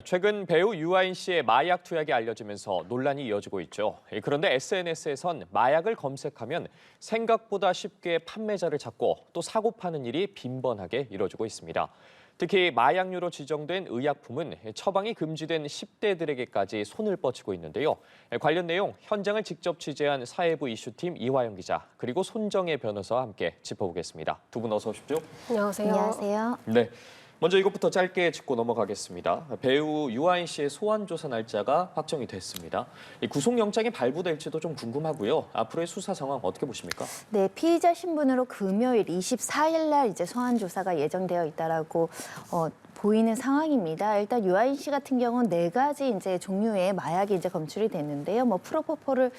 최근 배우 유아인 씨의 마약 투약이 알려지면서 논란이 이어지고 있죠. 그런데 SNS에선 마약을 검색하면 생각보다 쉽게 판매자를 찾고 또 사고 파는 일이 빈번하게 이뤄지고 있습니다. 특히 마약류로 지정된 의약품은 처방이 금지된 10대들에게까지 손을 뻗치고 있는데요. 관련 내용 현장을 직접 취재한 사회부 이슈팀 이화영 기자 그리고 손정혜 변호사와 함께 짚어보겠습니다. 두 분 어서 오십시오. 안녕하세요. 안녕하세요. 네. 먼저 이것부터 짧게 짚고 넘어가겠습니다. 배우 유아인 씨의 소환 조사 날짜가 확정이 됐습니다. 이 구속영장이 발부될지도 좀 궁금하고요. 앞으로의 수사 상황 어떻게 보십니까? 네, 피의자 신분으로 금요일 24일 날 이제 소환 조사가 예정되어 있다라고 보이는 상황입니다. 일단 유아인 씨 같은 경우는 4가지 이제 종류의 마약이 이제 검출이 됐는데요. 뭐 프로포폴을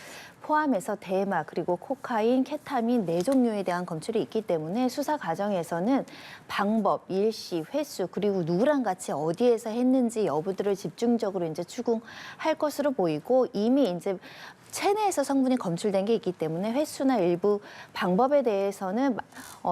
포함해서 대마 그리고 코카인, 케타민 4종류에 대한 검출이 있기 때문에 수사 과정에서는 방법, 일시, 횟수 그리고 누구랑 같이 어디에서 했는지 여부들을 집중적으로 이제 추궁할 것으로 보이고 이미 이제 체내에서 성분이 검출된 게 있기 때문에 횟수나 일부 방법에 대해서는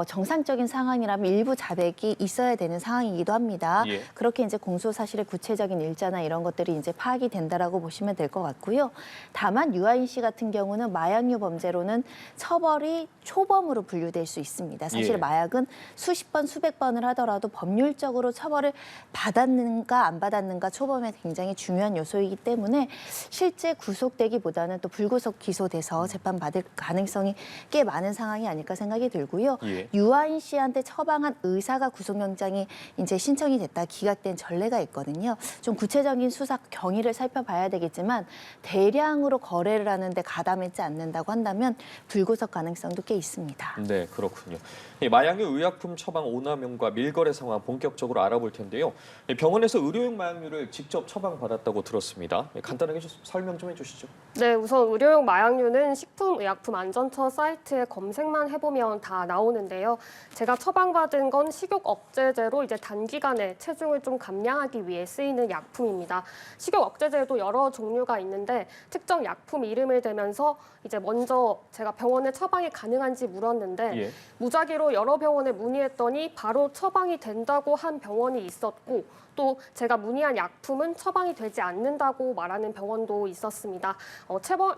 정상적인 상황이라면 일부 자백이 있어야 되는 상황이기도 합니다. 예. 그렇게 이제 공소 사실의 구체적인 일자나 이런 것들이 이제 파악이 된다라고 보시면 될 것 같고요. 다만 유아인 씨 같은 경우는 마약류 범죄로는 처벌이 초범으로 분류될 수 있습니다. 사실 예. 마약은 수십 번, 수백 번을 하더라도 법률적으로 처벌을 받았는가 안 받았는가 초범에 굉장히 중요한 요소이기 때문에 실제 구속되기보다는 또 불구속 기소돼서 재판받을 가능성이 꽤 많은 상황이 아닐까 생각이 들고요. 예. 유아인 씨한테 처방한 의사가 구속영장이 이제 신청이 됐다 기각된 전례가 있거든요. 좀 구체적인 수사 경위를 살펴봐야 되겠지만 대량으로 거래를 하는데 가담하지 않는다고 한다면 불구속 가능성도 꽤 있습니다. 네, 그렇군요. 이 마약류 의약품 처방 오남용과 밀거래 상황 본격적으로 알아볼 텐데요. 병원에서 의료용 마약류를 직접 처방받았다고 들었습니다. 간단하게 설명 좀 해주시죠. 네, 우선 의료용 마약류는 식품의약품안전처 사이트에 검색만 해보면 다 나오는데요. 제가 처방받은 건 식욕 억제제로 이제 단기간에 체중을 좀 감량하기 위해 쓰이는 약품입니다. 식욕 억제제도 여러 종류가 있는데 특정 약품 이름을 대면서 이제 먼저 제가 병원에 처방이 가능한지 물었는데 예. 무작위로 여러 병원에 문의했더니 바로 처방이 된다고 한 병원이 있었고 또 제가 문의한 약품은 처방이 되지 않는다고 말하는 병원도 있었습니다.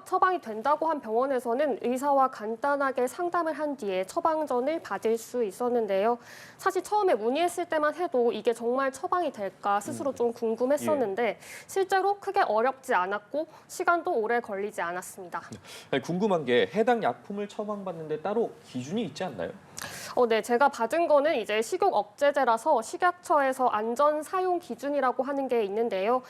처방이 된다고 한 병원에서는 의사와 간단하게 상담을 한 뒤에 처방전을 받을 수 있었는데요. 사실 처음에 문의했을 때만 해도 이게 정말 처방이 될까 스스로 좀 궁금했었는데 실제로 크게 어렵지 않았고 시간도 오래 걸리지 않았습니다. 궁금한 게 해당 약품을 처방받는데 따로 기준이 있지 않나요? 네, 제가 받은 거는 이제 식욕 억제제라서 식약처에서 안전 사용 기준이라고 하는 게 있는데요.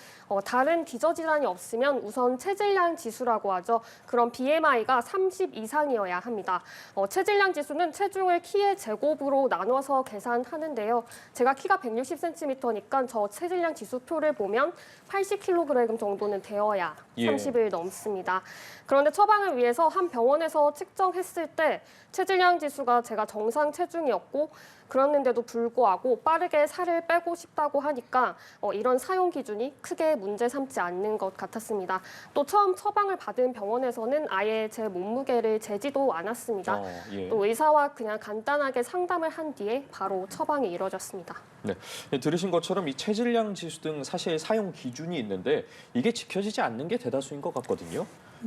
다른 기저질환이 없으면 우선 체질량 지수라고 하죠. 그런 BMI가 30 이상이어야 합니다. 체질량 지수는 체중을 키의 제곱으로 나눠서 계산하는데요. 제가 키가 160cm니까 저 체질량 지수표를 보면 80kg 정도는 되어야 30을 넘습니다. 그런데 처방을 위해서 한 병원에서 측정했을 때 체질량 지수가 제가 정상 체중이었고 그랬는데도 불구하고 빠르게 살을 빼고 싶다고 하니까 이런 사용 기준이 크게 문제 삼지 않는 것 같았습니다. 또 처음 처방을 받은 병원에서는 아예 제 몸무게를 재지도 않았습니다. 예. 또 의사와 그냥 간단하게 상담을 한 뒤에 바로 처방이 이루어졌습니다. 네, 들으신 것처럼 이 체질량 지수 등 사실 사용 기준이 있는데 이게 지켜지지 않는 게 대다수인 것 같거든요.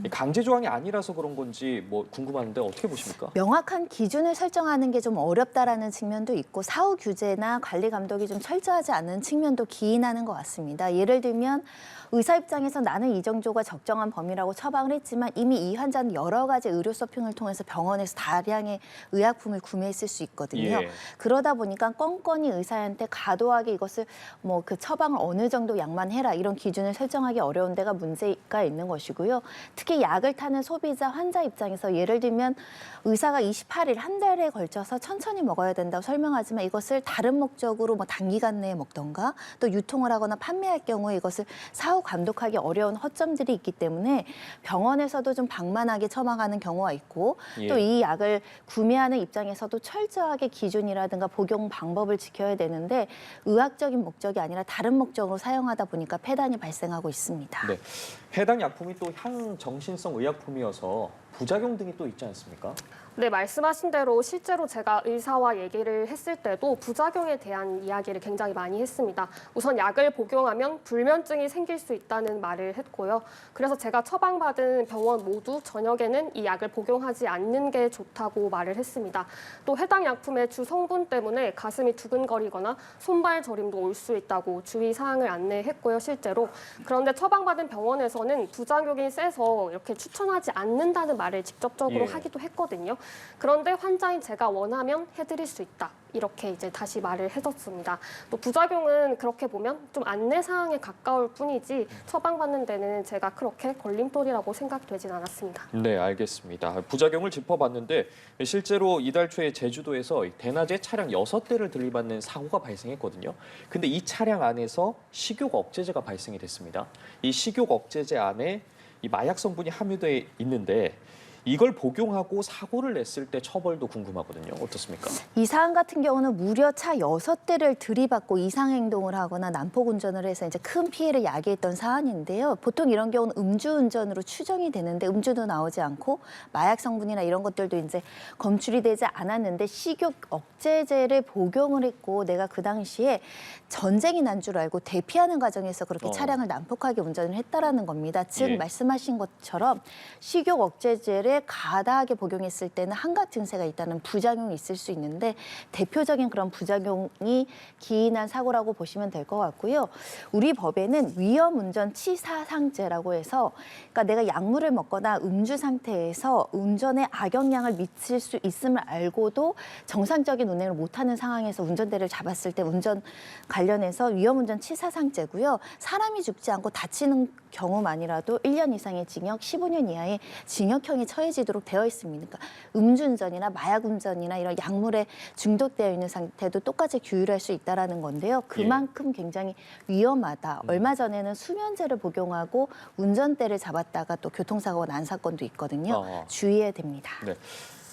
강제 조항이 아니라서 그런 건지 뭐 궁금한데 어떻게 보십니까? 명확한 기준을 설정하는 게 좀 어렵다라는 측면도 있고 사후 규제나 관리 감독이 좀 철저하지 않은 측면도 기인하는 것 같습니다. 예를 들면 의사 입장에서 나는 이 정도가 적정한 범위라고 처방을 했지만 이미 이 환자는 여러 가지 의료 서핑을 통해서 병원에서 다량의 의약품을 구매했을 수 있거든요. 예. 그러다 보니까 껌껌이 의사한테 과도하게 이것을 뭐 그 처방을 어느 정도 약만 해라 이런 기준을 설정하기 어려운 데가 문제가 있는 것이고요. 특히 약을 타는 소비자, 환자 입장에서 예를 들면 의사가 28일, 한 달에 걸쳐서 천천히 먹어야 된다고 설명하지만 이것을 다른 목적으로 뭐 단기간 내에 먹던가 또 유통을 하거나 판매할 경우에 이것을 사후 감독하기 어려운 허점들이 있기 때문에 병원에서도 좀 방만하게 처방하는 경우가 있고 예. 또 이 약을 구매하는 입장에서도 철저하게 기준이라든가 복용 방법을 지켜야 되는데 의학적인 목적이 아니라 다른 목적으로 사용하다 보니까 폐단이 발생하고 있습니다. 네, 해당 약품이 또 향정신성 의약품이어서 부작용 등이 또 있지 않습니까? 네, 말씀하신 대로 실제로 제가 의사와 얘기를 했을 때도 부작용에 대한 이야기를 굉장히 많이 했습니다. 우선 약을 복용하면 불면증이 생길 수 있다는 말을 했고요. 그래서 제가 처방받은 병원 모두 저녁에는 이 약을 복용하지 않는 게 좋다고 말을 했습니다. 또 해당 약품의 주 성분 때문에 가슴이 두근거리거나 손발 저림도 올 수 있다고 주의사항을 안내했고요, 실제로. 그런데 처방받은 병원에서는 부작용이 세서 이렇게 추천하지 않는다는 말을 직접적으로 하기도 했거든요. 그런데 환자인 제가 원하면 해드릴 수 있다. 이렇게 이제 다시 말을 해줬습니다. 또 부작용은 그렇게 보면 좀 안내사항에 가까울 뿐이지 처방받는 데는 제가 그렇게 걸림돌이라고 생각되진 않았습니다. 네, 알겠습니다. 부작용을 짚어봤는데 실제로 이달 초에 제주도에서 대낮에 차량 6대를 들이받는 사고가 발생했거든요. 근데 이 차량 안에서 식욕 억제제가 발생이 됐습니다. 이 식욕 억제제 안에 이 마약 성분이 함유돼 있는데 이걸 복용하고 사고를 냈을 때 처벌도 궁금하거든요. 어떻습니까? 이 사안 같은 경우는 무려 차 6대를 들이받고 이상행동을 하거나 난폭 운전을 해서 이제 큰 피해를 야기했던 사안인데요. 보통 이런 경우는 음주운전으로 추정이 되는데 음주도 나오지 않고 마약 성분이나 이런 것들도 이제 검출이 되지 않았는데 식욕 억제제를 복용을 했고 내가 그 당시에 전쟁이 난 줄 알고 대피하는 과정에서 그렇게 차량을 난폭하게 운전을 했다라는 겁니다. 즉 예. 말씀하신 것처럼 식욕 억제제를 과다하게 복용했을 때는 한각 증세가 있다는 부작용이 있을 수 있는데 대표적인 그런 부작용이 기인한 사고라고 보시면 될 것 같고요. 우리 법에는 위험운전치사상죄라고 해서 그러니까 내가 약물을 먹거나 음주 상태에서 운전에 악영향을 미칠 수 있음을 알고도 정상적인 운행을 못하는 상황에서 운전대를 잡았을 때 운전 관련해서 위험운전치사상죄고요. 사람이 죽지 않고 다치는 경우만이라도 1년 이상의 징역, 15년 이하의 징역형이 처해지도록 되어 있습니다. 그러니까 음주운전이나 마약운전이나 이런 약물에 중독되어 있는 상태도 똑같이 규율할 수 있다는 건데요. 그만큼 굉장히 위험하다. 얼마 전에는 수면제를 복용하고 운전대를 잡았다가 또 교통사고가 난 사건도 있거든요. 주의해야 됩니다. 네.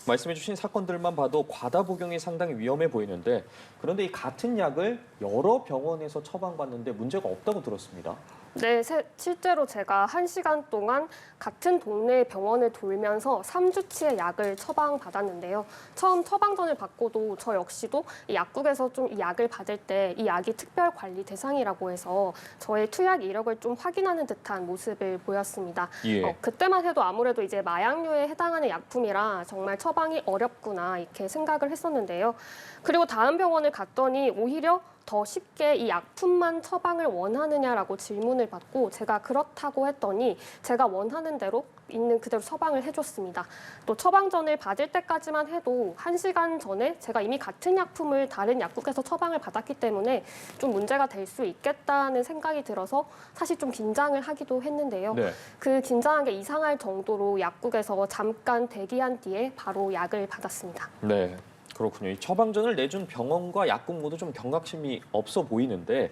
말씀해 주신 사건들만 봐도 과다 복용이 상당히 위험해 보이는데 그런데 이 같은 약을 여러 병원에서 처방받는데 문제가 없다고 들었습니다. 네, 실제로 제가 1시간 동안 같은 동네 병원을 돌면서 3주치의 약을 처방받았는데요. 처음 처방전을 받고도 저 역시도 이 약국에서 좀 이 약을 받을 때 이 약이 특별 관리 대상이라고 해서 저의 투약 이력을 좀 확인하는 듯한 모습을 보였습니다. 예. 그때만 해도 아무래도 이제 마약류에 해당하는 약품이라 정말 처방이 어렵구나 이렇게 생각을 했었는데요. 그리고 다음 병원을 갔더니 오히려 더 쉽게 이 약품만 처방을 원하느냐라고 질문을 받고 제가 그렇다고 했더니 제가 원하는 대로 있는 그대로 처방을 해줬습니다. 또 처방전을 받을 때까지만 해도 1시간 전에 제가 이미 같은 약품을 다른 약국에서 처방을 받았기 때문에 좀 문제가 될 수 있겠다는 생각이 들어서 사실 좀 긴장을 하기도 했는데요. 네. 그 긴장한 게 이상할 정도로 약국에서 잠깐 대기한 뒤에 바로 약을 받았습니다. 네. 그렇군요. 이 처방전을 내준 병원과 약국 모두 좀 경각심이 없어 보이는데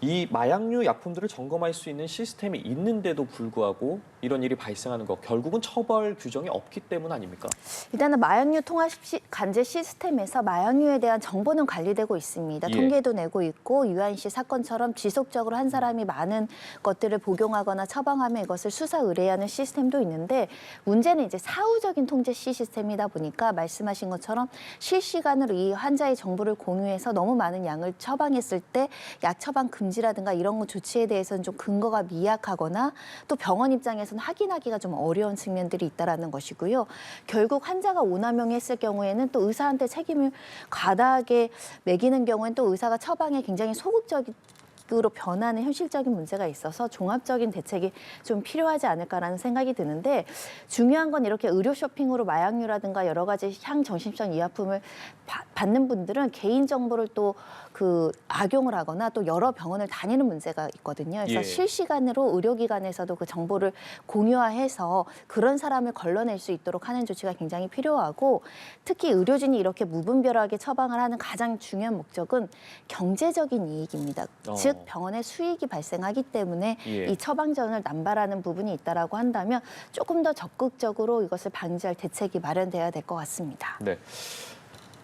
이 마약류 약품들을 점검할 수 있는 시스템이 있는데도 불구하고 이런 일이 발생하는 거 결국은 처벌 규정이 없기 때문 아닙니까? 일단은 마약류 통합 관제 시스템에서 마약류에 대한 정보는 관리되고 있습니다. 예. 통계도 내고 있고 유아인 씨 사건처럼 지속적으로 한 사람이 많은 것들을 복용하거나 처방하면 이것을 수사 의뢰하는 시스템도 있는데 문제는 이제 사후적인 통제 시스템이다 보니까 말씀하신 것처럼 실시간으로 이 환자의 정보를 공유해서 너무 많은 양을 처방했을 때 약 처방 금지라든가 이런 거 조치에 대해서는 좀 근거가 미약하거나 또 병원 입장에서는 확인하기가 좀 어려운 측면들이 있다라는 것이고요. 결국 환자가 오남용했을 경우에는 또 의사한테 책임을 과다하게 매기는 경우에는 또 의사가 처방에 굉장히 소극적인 으로 변하는 현실적인 문제가 있어서 종합적인 대책이 좀 필요하지 않을까라는 생각이 드는데 중요한 건 이렇게 의료 쇼핑으로 마약류라든가 여러 가지 향정신성 의약품을 받는 분들은 개인 정보를 또 그 악용을 하거나 또 여러 병원을 다니는 문제가 있거든요. 그래서 예. 실시간으로 의료기관에서도 그 정보를 공유화해서 그런 사람을 걸러낼 수 있도록 하는 조치가 굉장히 필요하고 특히 의료진이 이렇게 무분별하게 처방을 하는 가장 중요한 목적은 경제적인 이익입니다. 즉 병원에 수익이 발생하기 때문에 예. 이 처방전을 남발하는 부분이 있다라고 한다면 조금 더 적극적으로 이것을 방지할 대책이 마련돼야 될 것 같습니다. 네.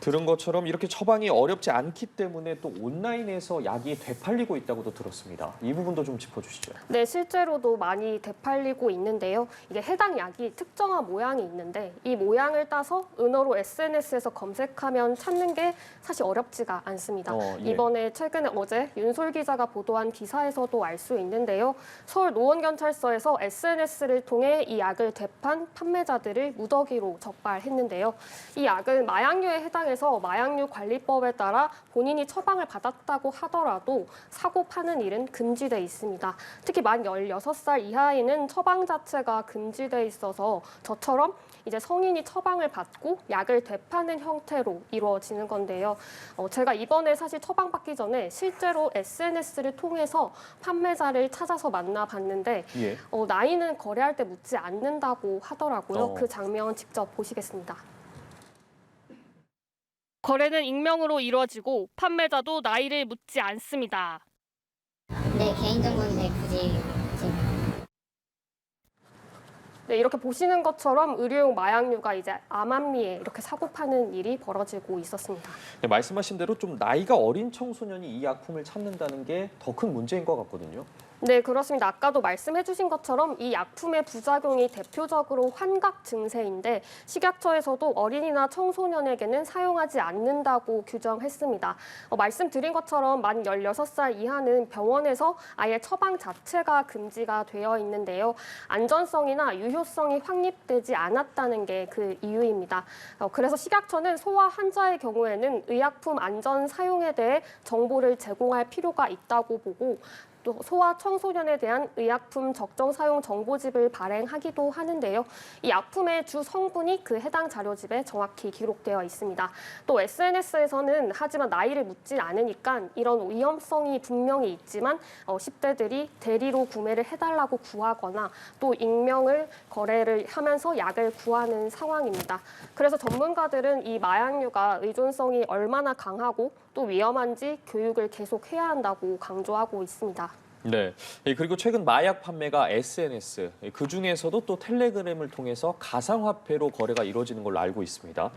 들은 것처럼 이렇게 처방이 어렵지 않기 때문에 또 온라인에서 약이 되팔리고 있다고도 들었습니다. 이 부분도 좀 짚어주시죠. 네, 실제로도 많이 되팔리고 있는데요. 이게 해당 약이 특정한 모양이 있는데 이 모양을 따서 은어로 SNS에서 검색하면 찾는 게 사실 어렵지가 않습니다. 예. 이번에 최근에 어제 윤솔 기자가 보도한 기사에서도 알 수 있는데요. 서울 노원경찰서에서 SNS를 통해 이 약을 되판 판매자들을 무더기로 적발했는데요. 이 약은 마약류에 해당해서 마약류 관리법에 따라 본인이 처방을 받았다고 하더라도 사고 파는 일은 금지돼 있습니다. 특히 만 16살 이하에는 처방 자체가 금지돼 있어서 저처럼 이제 성인이 처방을 받고 약을 되파는 형태로 이루어지는 건데요. 제가 이번에 사실 처방받기 전에 실제로 SNS를 통해서 판매자를 찾아서 만나봤는데 예. 나이는 거래할 때 묻지 않는다고 하더라고요. 어. 그 장면 직접 보시겠습니다. 거래는 익명으로 이루어지고 판매자도 나이를 묻지 않습니다. 내 개인정보인데 굳이 네, 이렇게 보시는 것처럼 의료용 마약류가 이제 암암리에 이렇게 사고 파는 일이 벌어지고 있었습니다. 네, 말씀하신 대로 좀 나이가 어린 청소년이 이 약품을 찾는다는 게 더 큰 문제인 것 같거든요. 네, 그렇습니다. 아까도 말씀해 주신 것처럼 이 약품의 부작용이 대표적으로 환각 증세인데 식약처에서도 어린이나 청소년에게는 사용하지 않는다고 규정했습니다. 말씀드린 것처럼 만 16살 이하는 병원에서 아예 처방 자체가 금지가 되어 있는데요. 안전성이나 유효성이 확립되지 않았다는 게 그 이유입니다. 그래서 식약처는 소아 환자의 경우에는 의약품 안전 사용에 대해 정보를 제공할 필요가 있다고 보고 또 소아 청소년에 대한 의약품 적정 사용 정보집을 발행하기도 하는데요. 이 약품의 주 성분이 그 해당 자료집에 정확히 기록되어 있습니다. 또 SNS에서는 하지만 나이를 묻지 않으니까 이런 위험성이 분명히 있지만 10대들이 대리로 구매를 해달라고 구하거나 또 익명을 거래를 하면서 약을 구하는 상황입니다. 그래서 전문가들은 이 마약류가 의존성이 얼마나 강하고 또 위험한지 교육을 계속 해야 한다고 강조하고 있습니다. 네. 그리고 최근 마약 판매가 SNS, 그 중에서도 또 텔레그램을 통해서 가상화폐로 거래가 이루어지는 걸로 알고 있습니다.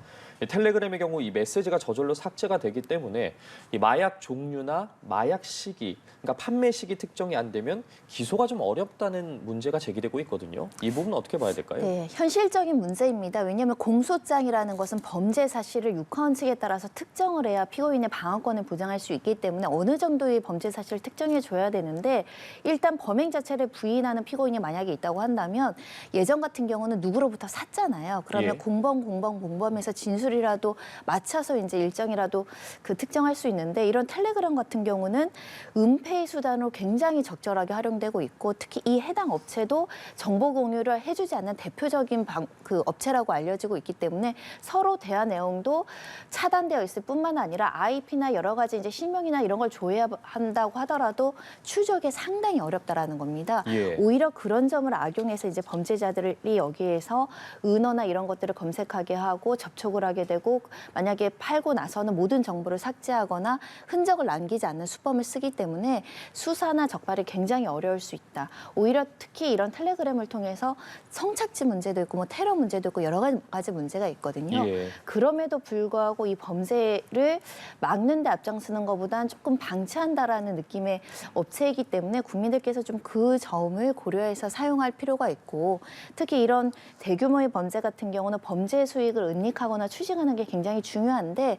텔레그램의 경우 이 메시지가 저절로 삭제가 되기 때문에 이 마약 종류나 마약 시기, 그러니까 판매 시기 특정이 안 되면 기소가 좀 어렵다는 문제가 제기되고 있거든요. 이 부분은 어떻게 봐야 될까요? 네, 현실적인 문제입니다. 왜냐하면 공소장이라는 것은 범죄 사실을 육하원 측에 따라서 특정을 해야 피고인의 방어권을 보장할 수 있기 때문에 어느 정도의 범죄 사실을 특정해 줘야 되는데 일단 범행 자체를 부인하는 피고인이 만약에 있다고 한다면 예전 같은 경우는 누구로부터 샀잖아요. 그러면 예. 공범에서 진술이라도 맞춰서 이제 일정이라도 그 특정할 수 있는데 이런 텔레그램 같은 경우는 은폐 수단으로 굉장히 적절하게 활용되고 있고 특히 이 해당 업체도 정보 공유를 해주지 않는 대표적인 그 업체라고 알려지고 있기 때문에 서로 대화 내용도 차단되어 있을 뿐만 아니라 IP나 여러 가지 이제 실명이나 이런 걸 조회한다고 하더라도 추적이 상당히 어렵다라는 겁니다. 예. 오히려 그런 점을 악용해서 이제 범죄자들이 여기에서 은어나 이런 것들을 검색하게 하고 접촉을 하게 되고 만약에 팔고 나서는 모든 정보를 삭제하거나 흔적을 남기지 않는 수법을 쓰기 때문에 수사나 적발이 굉장히 어려울 수 있다. 오히려 특히 이런 텔레그램을 통해서 성착취 문제도 있고 뭐 테러 문제도 있고 여러 가지 문제가 있거든요. 예. 그럼에도 불구하고 이 범죄를 막는 데 앞장서는 것보다는 조금 방치한다라는 느낌의 업체이기 때문에 국민들께서 좀 그 점을 고려해서 사용할 필요가 있고 특히 이런 대규모의 범죄 같은 경우는 범죄 수익을 은닉하거나 추징하는 게 굉장히 중요한데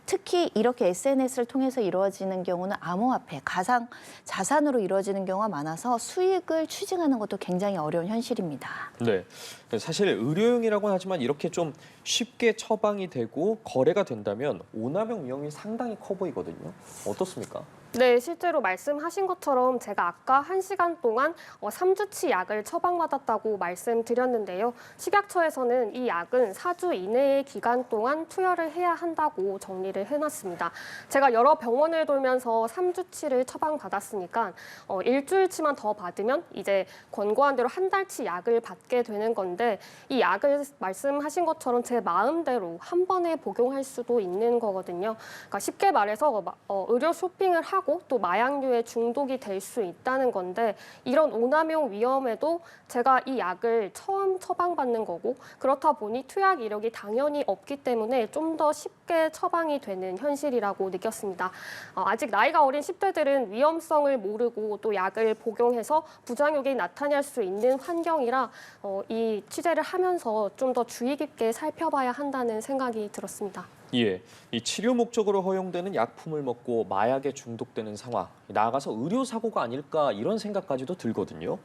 특히 이렇게 SNS를 통해서 이루어지는 경우는 암호화폐, 가상 자산으로 이루어지는 경우가 많아서 수익을 추징하는 것도 굉장히 어려운 현실입니다. 네. 사실 의료용이라고는 하지만 이렇게 좀 쉽게 처방이 되고 거래가 된다면 오남용 위험이 상당히 커 보이거든요. 어떻습니까? 네, 실제로 말씀하신 것처럼 제가 아까 1시간 동안 3주치 약을 처방받았다고 말씀드렸는데요. 식약처에서는 이 약은 4주 이내의 기간 동안 투여를 해야 한다고 정리를 해놨습니다. 제가 여러 병원을 돌면서 3주치를 처방받았으니까 일주일치만 더 받으면 이제 권고한 대로 한 달치 약을 받게 되는 건데 이 약을 말씀하신 것처럼 제 마음대로 한 번에 복용할 수도 있는 거거든요. 그러니까 쉽게 말해서 의료 쇼핑을 하고 하고 또 마약류에 중독이 될 수 있다는 건데 이런 오남용 위험에도 제가 이 약을 처음 처방받는 거고 그렇다 보니 투약 이력이 당연히 없기 때문에 좀 더 쉽게 처방이 되는 현실이라고 느꼈습니다. 아직 나이가 어린 10대들은 위험성을 모르고 또 약을 복용해서 부작용이 나타날 수 있는 환경이라 이 취재를 하면서 좀 더 주의 깊게 살펴봐야 한다는 생각이 들었습니다. 예, 이 치료 목적으로 허용되는 약품을 먹고 마약에 중독되는 상황, 나아가서 의료 사고가 아닐까 이런 생각까지도 들거든요.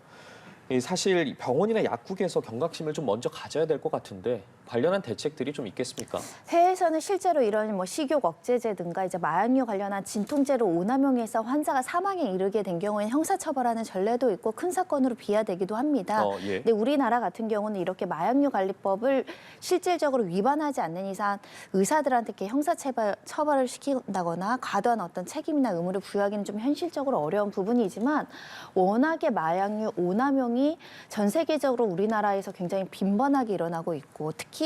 사실 병원이나 약국에서 경각심을 좀 먼저 가져야 될 것 같은데 관련한 대책들이 좀 있겠습니까? 해외에서는 실제로 이런 식욕 억제제 등과 이제 마약류 관련한 진통제로 오남용해서 환자가 사망에 이르게 된 경우에 형사처벌하는 전례도 있고 큰 사건으로 비화되기도 합니다. 예. 근데 우리나라 같은 경우는 이렇게 마약류 관리법을 실질적으로 위반하지 않는 이상 의사들한테 이렇게 형사처벌을 시킨다거나 과도한 어떤 책임이나 의무를 부여하기는 좀 현실적으로 어려운 부분이지만 워낙에 마약류 오남용이 전 세계적으로 우리나라에서 굉장히 빈번하게 일어나고 있고 특히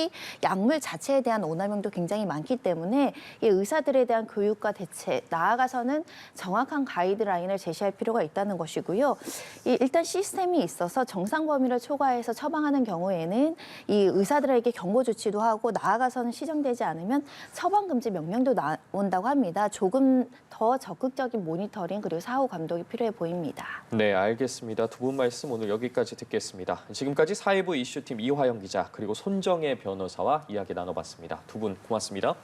약물 자체에 대한 오남용도 굉장히 많기 때문에 이 의사들에 대한 교육과 대책, 나아가서는 정확한 가이드라인을 제시할 필요가 있다는 것이고요. 일단 시스템이 있어서 정상 범위를 초과해서 처방하는 경우에는 이 의사들에게 경고 조치도 하고 나아가서는 시정되지 않으면 처방 금지 명령도 나온다고 합니다. 조금 더 적극적인 모니터링 그리고 사후 감독이 필요해 보입니다. 네, 알겠습니다. 두 분 말씀 오늘 여기까지 듣겠습니다. 지금까지 사회부 이슈팀 이화영 기자 그리고 손정혜 변호사와 이야기 나눠봤습니다. 두 분 고맙습니다.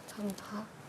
감사합니다.